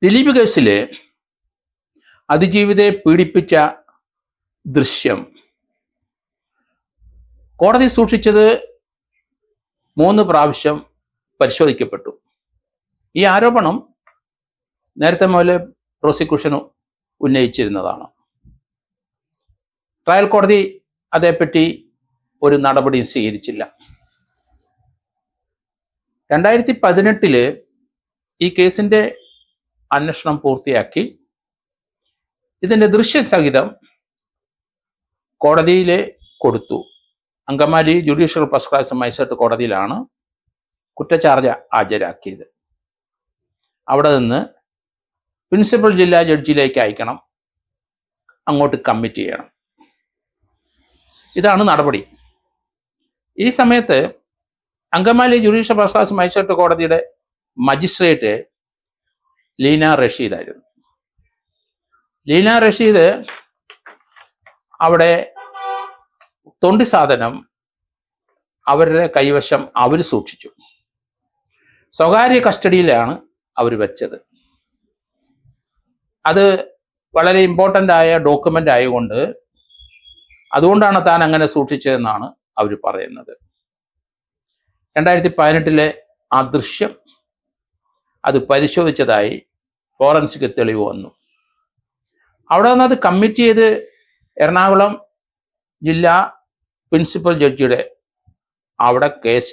ദിലീപ് കേസിലെ അതിജീവിതയെ പീഡിപ്പിച്ച ദൃശ്യം കോടതി സൂക്ഷിച്ചത് 3 പ്രാവശ്യം പരിശോധിക്കപ്പെട്ടു. ഈ ആരോപണം നേരത്തെ മുതൽ പ്രോസിക്യൂഷൻ ഉന്നയിച്ചിരുന്നതാണ്. ട്രയൽ കോടതി അതേപ്പറ്റി ഒരു നടപടിയും സ്വീകരിച്ചില്ല. 2018 ഈ കേസിൻ്റെ അന്വേഷണം പൂർത്തിയാക്കി ഇതിൻ്റെ ദൃശ്യസഹിതം കോടതിയിൽ കൊടുത്തു. Angamaly judicial first class magistrate കോടതിയിലാണ് കുറ്റചാർജ് ഹാജരാക്കിയത്. അവിടെ നിന്ന് പ്രിൻസിപ്പൽ ജില്ലാ ജഡ്ജിയിലേക്ക് അയക്കണം, അങ്ങോട്ട് കമ്മിറ്റ് ചെയ്യണം. ഇതാണ് നടപടി. ഈ സമയത്ത് Angamaly judicial first class magistrate കോടതിയുടെ മജിസ്ട്രേറ്റ് ലീന റഷീദായിരുന്നു. ലീന റഷീദ് അവിടെ തൊണ്ടി സാധനം അവരുടെ കൈവശം അവർ സൂക്ഷിച്ചു. സ്വകാര്യ കസ്റ്റഡിയിലാണ് അവർ വെച്ചത്. അത് വളരെ ഇമ്പോർട്ടൻ്റ് ആയ ഡോക്യുമെൻ്റ് ആയതുകൊണ്ട് അതുകൊണ്ടാണ് താൻ അങ്ങനെ സൂക്ഷിച്ചതെന്നാണ് അവർ പറയുന്നത്. 2018 ആ ദൃശ്യം അത് പരിശോധിച്ചതായി ഫോറൻസിക് തെളിവ് വന്നു. അവിടെ നിന്ന് അത് കമ്മിറ്റ് ചെയ്ത് എറണാകുളം ജില്ലാ പ്രിൻസിപ്പൽ ജഡ്ജിയുടെ അവിടെ കേസ്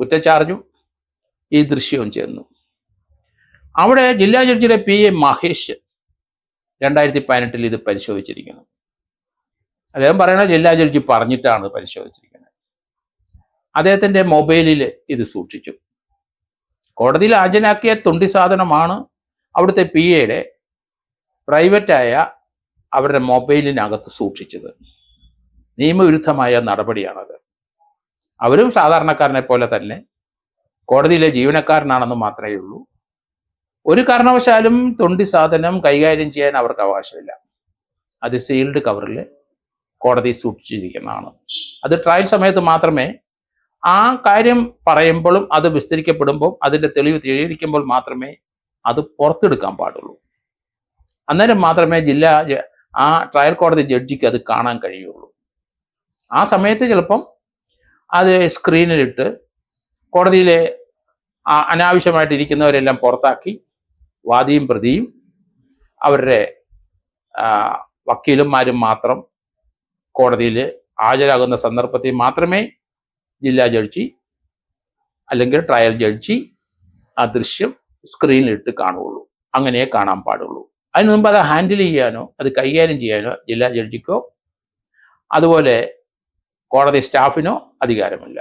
കുറ്റചാർജും ഈ ദൃശ്യവും ചേർന്നു. അവിടെ ജില്ലാ ജഡ്ജിയുടെ PA മഹേഷ് 2018 ഇത് പരിശോധിച്ചിരിക്കുന്നു. അദ്ദേഹം പറയുന്നത് ജില്ലാ ജഡ്ജി പറഞ്ഞിട്ടാണ് പരിശോധിച്ചിരിക്കുന്നത്. അദ്ദേഹത്തിൻ്റെ മൊബൈലിൽ ഇത് സൂക്ഷിച്ചു. കോടതിയിൽ ഹാജരാക്കിയ തൊണ്ടി സാധനമാണ് അവിടുത്തെ PAയുടെ പ്രൈവറ്റായ അവരുടെ മൊബൈലിനകത്ത് സൂക്ഷിച്ചത്. നിയമവിരുദ്ധമായ നടപടിയാണത്. അവരും സാധാരണക്കാരനെ പോലെ തന്നെ കോടതിയിലെ ജീവനക്കാരനാണെന്ന് മാത്രമേ ഉള്ളൂ. ഒരു കാരണവശാലും തൊണ്ടി സാധനം കൈകാര്യം ചെയ്യാൻ അവർക്ക് അവകാശമില്ല. അത് സീൽഡ് കവറിൽ കോടതി സൂക്ഷിച്ചിരിക്കുന്നതാണ്. അത് ട്രയൽ സമയത്ത് മാത്രമേ ആ കാര്യം പറയുമ്പോഴും അത് വിസ്തരിക്കപ്പെടുമ്പോൾ അതിൻ്റെ തെളിവ് തെളിയിക്കുമ്പോൾ മാത്രമേ അത് പുറത്തെടുക്കാൻ പാടുള്ളൂ. അന്നേരം മാത്രമേ ആ ട്രയൽ കോടതി ജഡ്ജിക്ക് അത് കാണാൻ കഴിയുള്ളൂ. ആ സമയത്ത് ചിലപ്പം അത് സ്ക്രീനിലിട്ട് കോടതിയിലെ അനാവശ്യമായിട്ടിരിക്കുന്നവരെല്ലാം പുറത്താക്കി വാദിയും പ്രതിയും അവരുടെ വക്കീലന്മാരും മാത്രം കോടതിയിൽ ഹാജരാകുന്ന സന്ദർഭത്തിൽ മാത്രമേ ജില്ലാ ജഡ്ജി അല്ലെങ്കിൽ ട്രയൽ ജഡ്ജി ആ ദൃശ്യം സ്ക്രീനിലിട്ട് കാണുകയുള്ളൂ. അങ്ങനെ കാണാൻ പാടുള്ളൂ. അതിന് മുമ്പ് അത് ഹാൻഡിൽ ചെയ്യാനോ അത് കൈകാര്യം ചെയ്യാനോ ജില്ലാ ജഡ്ജിക്കോ അതുപോലെ കോടതി സ്റ്റാഫിനോ അധികാരമില്ല.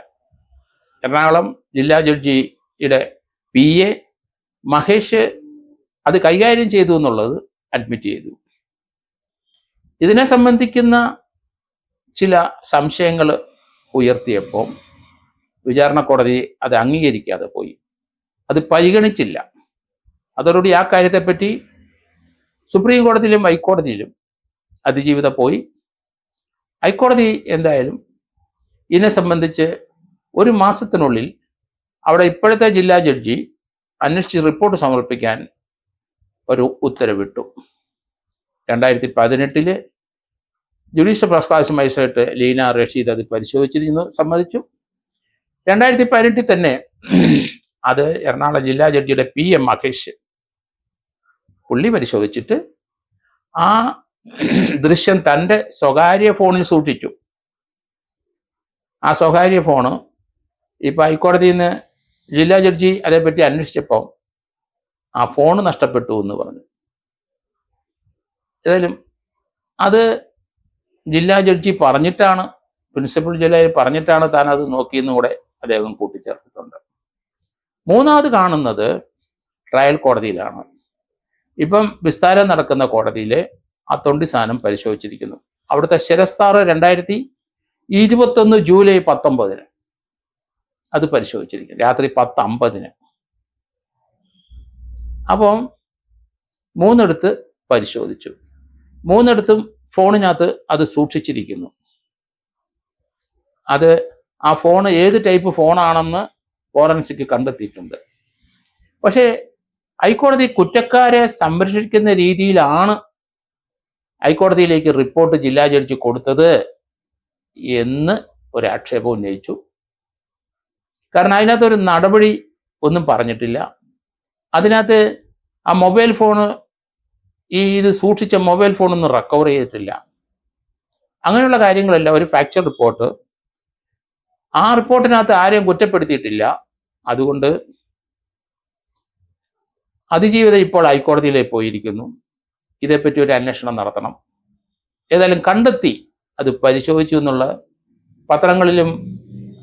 എറണാകുളം ജില്ലാ ജഡ്ജിയുടെ PA മഹേഷ് അത് കൈകാര്യം ചെയ്തു എന്നുള്ളത് അഡ്മിറ്റ് ചെയ്തു. ഇതിനെ സംബന്ധിക്കുന്ന ചില സംശയങ്ങൾ ഉയർത്തിയപ്പോൾ വിചാരണ കോടതി അത് അംഗീകരിക്കാതെ പോയി. അത് പരിഗണിച്ചില്ല. അതോടുകൂടി ആ കാര്യത്തെപ്പറ്റി സുപ്രീം കോടതിയിലും ഹൈക്കോടതിയിലും അതിജീവിത പോയി. ഹൈക്കോടതി എന്തായാലും ഇതിനെ സംബന്ധിച്ച് 1 മാസത്തിനുള്ളിൽ അവിടെ ഇപ്പോഴത്തെ ജില്ലാ ജഡ്ജി അന്വേഷിച്ച് റിപ്പോർട്ട് സമർപ്പിക്കാൻ ഒരു ഉത്തരവിട്ടു. 2018 judicial first class magistrate Leena Rasheed അത് പരിശോധിച്ചിരുന്നു, സമ്മതിച്ചു. 2018 തന്നെ അത് എറണാകുളം ജില്ലാ ജഡ്ജിയുടെ PA മഹേഷ് പുള്ളി പരിശോധിച്ചിട്ട് ആ ദൃശ്യം തൻ്റെ സ്വകാര്യ ഫോണിൽ സൂക്ഷിച്ചു. ആ സ്വകാര്യ ഫോണ് ഇപ്പോൾ ഹൈക്കോടതിയിൽ നിന്ന് ജില്ലാ ജഡ്ജി അതേപ്പറ്റി അന്വേഷിച്ചപ്പോൾ ആ ഫോണ് നഷ്ടപ്പെട്ടു എന്ന് പറഞ്ഞു. ഏതായാലും അത് ജില്ലാ ജഡ്ജി പറഞ്ഞിട്ടാണ്, പ്രിൻസിപ്പൽ ജില്ലയിൽ പറഞ്ഞിട്ടാണ് താൻ അത് നോക്കിയെന്നും കൂടെ അദ്ദേഹം കൂട്ടിച്ചേർത്തിട്ടുണ്ട്. മൂന്നാമത് കാണുന്നത് ട്രയൽ കോടതിയിലാണ്. ഇപ്പം വിസ്താരം നടക്കുന്ന കോടതിയിൽ ആ തൊണ്ടി സാധനം പരിശോധിച്ചിരിക്കുന്നു. അവിടുത്തെ ശിരസ്താർ 2021 ജൂലൈ 19 അത് പരിശോധിച്ചിരിക്കുന്നു, രാത്രി 10:50. അപ്പം 3 പരിശോധിച്ചു. 3 ഫോണിനകത്ത് അത് സൂക്ഷിച്ചിരിക്കുന്നു. അത് ആ ഫോൺ ഏത് ടൈപ്പ് ഫോണാണെന്ന് ഫോറൻസിക് കണ്ടെത്തിയിട്ടുണ്ട്. പക്ഷേ ഹൈക്കോടതി കുറ്റക്കാരെ സംരക്ഷിക്കുന്ന രീതിയിലാണ് ഹൈക്കോടതിയിലേക്ക് റിപ്പോർട്ട് ജില്ലാ ജഡ്ജി കൊടുത്തത് എന്ന് ഒരു ആക്ഷേപം ഉന്നയിച്ചു. കാരണം അതിനകത്തൊരു നടപടി ഒന്നും പറഞ്ഞിട്ടില്ല. അതിനകത്ത് ആ മൊബൈൽ ഫോണ് ഇത് സൂക്ഷിച്ച മൊബൈൽ ഫോണൊന്നും റിക്കവർ ചെയ്തിട്ടില്ല. അങ്ങനെയുള്ള കാര്യങ്ങളെല്ലാം ഒരു ഫാക്ച്വൽ റിപ്പോർട്ട്. ആ റിപ്പോർട്ടിനകത്ത് ആരെയും കുറ്റപ്പെടുത്തിയിട്ടില്ല. അതുകൊണ്ട് അതിജീവിത ഇപ്പോൾ ഹൈക്കോടതിയിലേക്ക് പോയിരിക്കുന്നു. ഇതേപ്പറ്റി ഒരു അന്വേഷണം നടത്തണം. ഏതായാലും കണ്ടെത്തി, അത് പരിശോധിച്ചു എന്നുള്ള പത്രങ്ങളിലും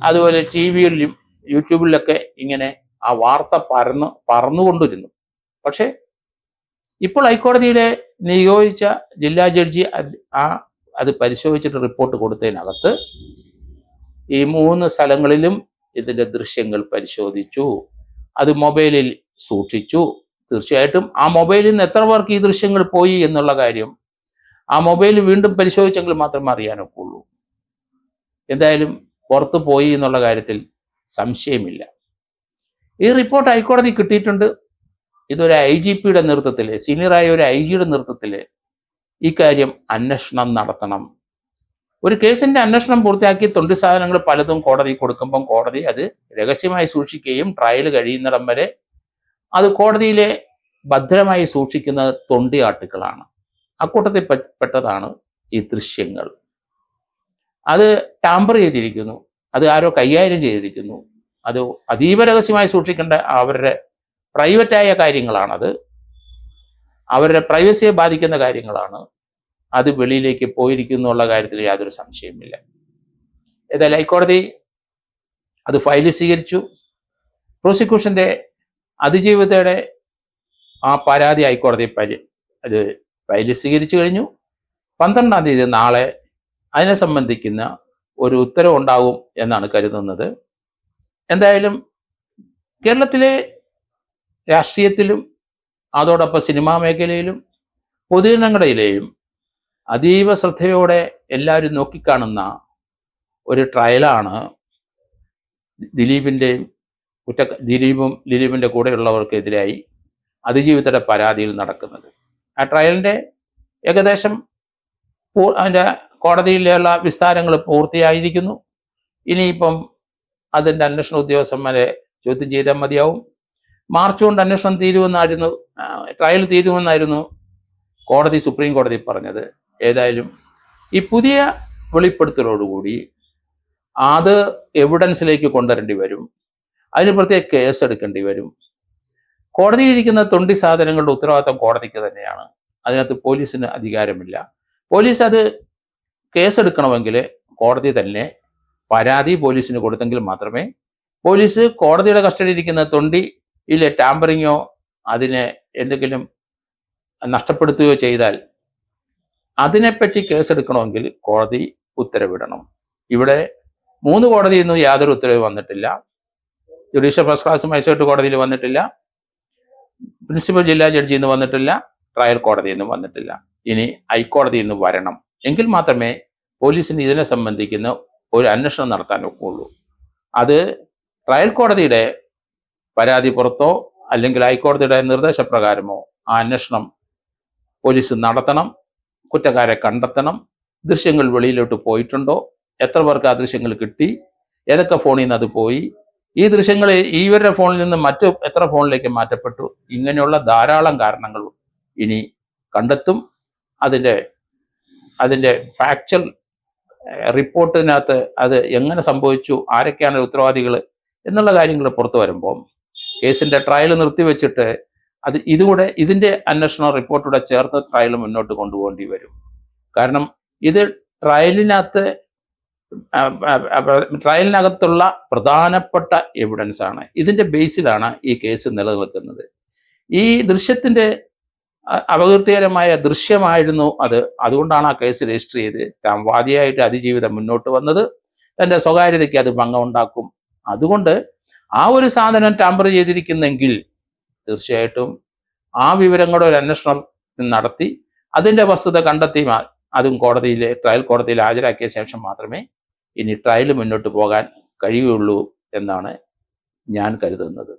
അതുപോലെ TV-യിലും യൂട്യൂബിലൊക്കെ ഇങ്ങനെ ആ വാർത്ത പറന്നുകൊണ്ടിരുന്നു. പക്ഷേ ഇപ്പോൾ ഹൈക്കോടതിയിലെ നിയോഗിച്ച ജില്ലാ ജഡ്ജി അത് പരിശോധിച്ചിട്ട് റിപ്പോർട്ട് കൊടുത്തതിനകത്ത് ഈ 3 സ്ഥലങ്ങളിലും ഇതിൻ്റെ ദൃശ്യങ്ങൾ പരിശോധിച്ചു, അത് മൊബൈലിൽ സൂക്ഷിച്ചു. തീർച്ചയായിട്ടും ആ മൊബൈലിൽ നിന്ന് എത്ര പേർക്ക് ഈ ദൃശ്യങ്ങൾ പോയി എന്നുള്ള കാര്യം ആ മൊബൈൽ വീണ്ടും പരിശോധിച്ചെങ്കിൽ മാത്രമേ അറിയാനൊക്കുള്ളൂ. എന്തായാലും പുറത്തു പോയി എന്നുള്ള കാര്യത്തിൽ സംശയമില്ല. ഈ റിപ്പോർട്ട് ഹൈക്കോടതി കിട്ടിയിട്ടുണ്ട്. ഇതൊരു IGPയുടെ നേതൃത്വത്തിൽ, സീനിയറായ ഒരു IG-യുടെ നേതൃത്വത്തിൽ ഈ കാര്യം അന്വേഷണം നടത്തണം. ഒരു കേസിന്റെ അന്വേഷണം പൂർത്തിയാക്കി തൊണ്ടി സാധനങ്ങൾ പലതും കോടതി കൊടുക്കുമ്പം കോടതി അത് രഹസ്യമായി സൂക്ഷിക്കുകയും ട്രയൽ കഴിയുന്നിടം വരെ അത് കോടതിയിലെ ഭദ്രമായി സൂക്ഷിക്കുന്ന തൊണ്ടി ആർട്ടിക്കിളാണ്. അക്കൂട്ടത്തിൽ പെട്ടതാണ് ഈ ദൃശ്യങ്ങൾ. അത് ടാമ്പർ ചെയ്തിരിക്കുന്നു, അത് ആരോ കൈകാര്യം ചെയ്തിരിക്കുന്നു. അത് അതീവ രഹസ്യമായി സൂക്ഷിക്കേണ്ട അവരുടെ പ്രൈവറ്റായ കാര്യങ്ങളാണത്, അവരുടെ പ്രൈവസിയെ ബാധിക്കുന്ന കാര്യങ്ങളാണ്. അത് വെളിയിലേക്ക് പോയിരിക്കുന്നു എന്നുള്ള കാര്യത്തിൽ യാതൊരു സംശയമില്ല. ഏതായാലും ഹൈക്കോടതി അത് ഫയൽ സ്വീകരിച്ചു. പ്രോസിക്യൂഷന്റെ അതിജീവിതയുടെ ആ പരാതി ഹൈക്കോടതി അത് ഫയൽ സ്വീകരിച്ചു കഴിഞ്ഞു. 12-ാം തീയതി നാളെ അതിനെ സംബന്ധിക്കുന്ന ഒരു ഉത്തരവുണ്ടാകും എന്നാണ് കരുതുന്നത്. എന്തായാലും കേരളത്തിലെ രാഷ്ട്രീയത്തിലും അതോടൊപ്പം സിനിമാ മേഖലയിലും പൊതുജനങ്ങളിലെയും അതീവ ശ്രദ്ധയോടെ എല്ലാവരും നോക്കിക്കാണുന്ന ഒരു ട്രയലാണ് ദിലീപും ദിലീപിൻ്റെ കൂടെയുള്ളവർക്കെതിരായി അതിജീവിതയുടെ പരാതിയിൽ നടക്കുന്നത്. ആ ട്രയലിൻ്റെ ഏകദേശം അതിൻ്റെ കോടതിയിലുള്ള വിസ്താരങ്ങൾ പൂർത്തിയായിരിക്കുന്നു. ഇനിയിപ്പം അതിൻ്റെ അന്വേഷണ ഉദ്യോഗസ്ഥന്മാരെ ചോദ്യം ചെയ്താൽ മതിയാവും. മാർച്ച് കൊണ്ട് അന്വേഷണം തീരുമെന്നായിരുന്നു, ട്രയൽ തീരുമെന്നായിരുന്നു സുപ്രീം കോടതി പറഞ്ഞത്. ഏതായാലും ഈ പുതിയ വെളിപ്പെടുത്തലോടുകൂടി അത് എവിഡൻസിലേക്ക് കൊണ്ടുവരേണ്ടി വരും. അതിന് പ്രത്യേക കേസ് എടുക്കേണ്ടി വരും. കോടതിയിലിരിക്കുന്ന തൊണ്ടി സാധനങ്ങളുടെ ഉത്തരവാദിത്വം കോടതിക്ക് തന്നെയാണ്. അതിനകത്ത് പോലീസിന് അധികാരമില്ല. പോലീസ് അത് കേസെടുക്കണമെങ്കിൽ കോടതി തന്നെ പരാതി പോലീസിന് കൊടുത്തെങ്കിൽ മാത്രമേ പോലീസ് കോടതിയുടെ കസ്റ്റഡിയിലിരിക്കുന്ന തൊണ്ടിയിലെ ടാമ്പറിങ്ങോ അതിനെ എന്തെങ്കിലും നഷ്ടപ്പെടുത്തുകയോ ചെയ്താൽ അതിനെപ്പറ്റി കേസെടുക്കണമെങ്കിൽ കോടതി ഉത്തരവിടണം. ഇവിടെ 3 കോടതിയിൽ നിന്നും യാതൊരു ഉത്തരവ് വന്നിട്ടില്ല. ജുഡീഷ്യൽ ഫസ്റ്റ് ക്ലാസ് മജിസ്ട്രേറ്റ് കോടതിയിൽ വന്നിട്ടില്ല, പ്രിൻസിപ്പൽ ജില്ലാ ജഡ്ജിയിൽ നിന്ന് വന്നിട്ടില്ല, ട്രയൽ കോടതിയിൽ നിന്നും വന്നിട്ടില്ല. ഇനി ഹൈക്കോടതിയിൽ നിന്ന് വരണം. എങ്കിൽ മാത്രമേ പോലീസിന് ഇതിനെ സംബന്ധിക്കുന്ന ഒരു അന്വേഷണം നടത്താൻ ഒക്കുള്ളൂ. അത് ട്രയൽ കോടതിയുടെ പരാതി പുറത്തോ അല്ലെങ്കിൽ ഹൈക്കോടതിയുടെ നിർദ്ദേശപ്രകാരമോ ആ അന്വേഷണം പോലീസ് നടത്തണം. കുറ്റക്കാരെ കണ്ടെത്തണം. ദൃശ്യങ്ങൾ വെളിയിലോട്ട് പോയിട്ടുണ്ടോ, എത്ര പേർക്ക് ആ ദൃശ്യങ്ങൾ കിട്ടി, ഏതൊക്കെ ഫോണിൽ നിന്ന് അത് പോയി, ഈ ദൃശ്യങ്ങൾ ഇവരുടെ ഫോണിൽ നിന്ന് മറ്റു എത്ര ഫോണിലേക്ക് മാറ്റപ്പെട്ടു, ഇങ്ങനെയുള്ള ധാരാളം കാരണങ്ങൾ ഇനി കണ്ടെത്തും. അതിൻ്റെ ഫാക്ച്വൽ റിപ്പോർട്ടിനകത്ത് അത് എങ്ങനെ സംഭവിച്ചു, ആരൊക്കെയാണ് ഉത്തരവാദികൾ എന്നുള്ള കാര്യങ്ങൾ പുറത്തു വരുമ്പോൾ കേസിൻ്റെ ട്രയൽ നിർത്തിവെച്ചിട്ട് ഇതിൻ്റെ അന്വേഷണ റിപ്പോർട്ടൂടെ ചേർത്ത് ട്രയൽ മുന്നോട്ട് കൊണ്ടുപോകേണ്ടി വരും. കാരണം ഇത് ട്രയലിനകത്തുള്ള പ്രധാനപ്പെട്ട എവിഡൻസ് ആണ്. ഇതിൻ്റെ ബേസിലാണ് ഈ കേസ് നിലനിൽക്കുന്നത്. ഈ ദൃശ്യത്തിൻ്റെ അപകീർത്തികരമായ ദൃശ്യമായിരുന്നു അത്. അതുകൊണ്ടാണ് ആ കേസ് രജിസ്റ്റർ ചെയ്ത് വാദിയായിട്ട് അതിജീവിതം മുന്നോട്ട് വന്നത്. തൻ്റെ സ്വകാര്യതയ്ക്ക് അത് ഭംഗമുണ്ടാക്കും. അതുകൊണ്ട് ആ ഒരു സാധനം ടാമ്പർ ചെയ്തിരിക്കുന്നെങ്കിൽ തീർച്ചയായിട്ടും ആ വിവരങ്ങളുടെ ഒരു അന്വേഷണം നടത്തി അതിൻ്റെ വസ്തുത കണ്ടെത്തി അതും ട്രയൽ കോടതിയിൽ ഹാജരാക്കിയ ശേഷം മാത്രമേ ഇനി ട്രയൽ മുന്നോട്ട് പോകാൻ കഴിയുള്ളൂ എന്നാണ് ഞാൻ കരുതുന്നത്.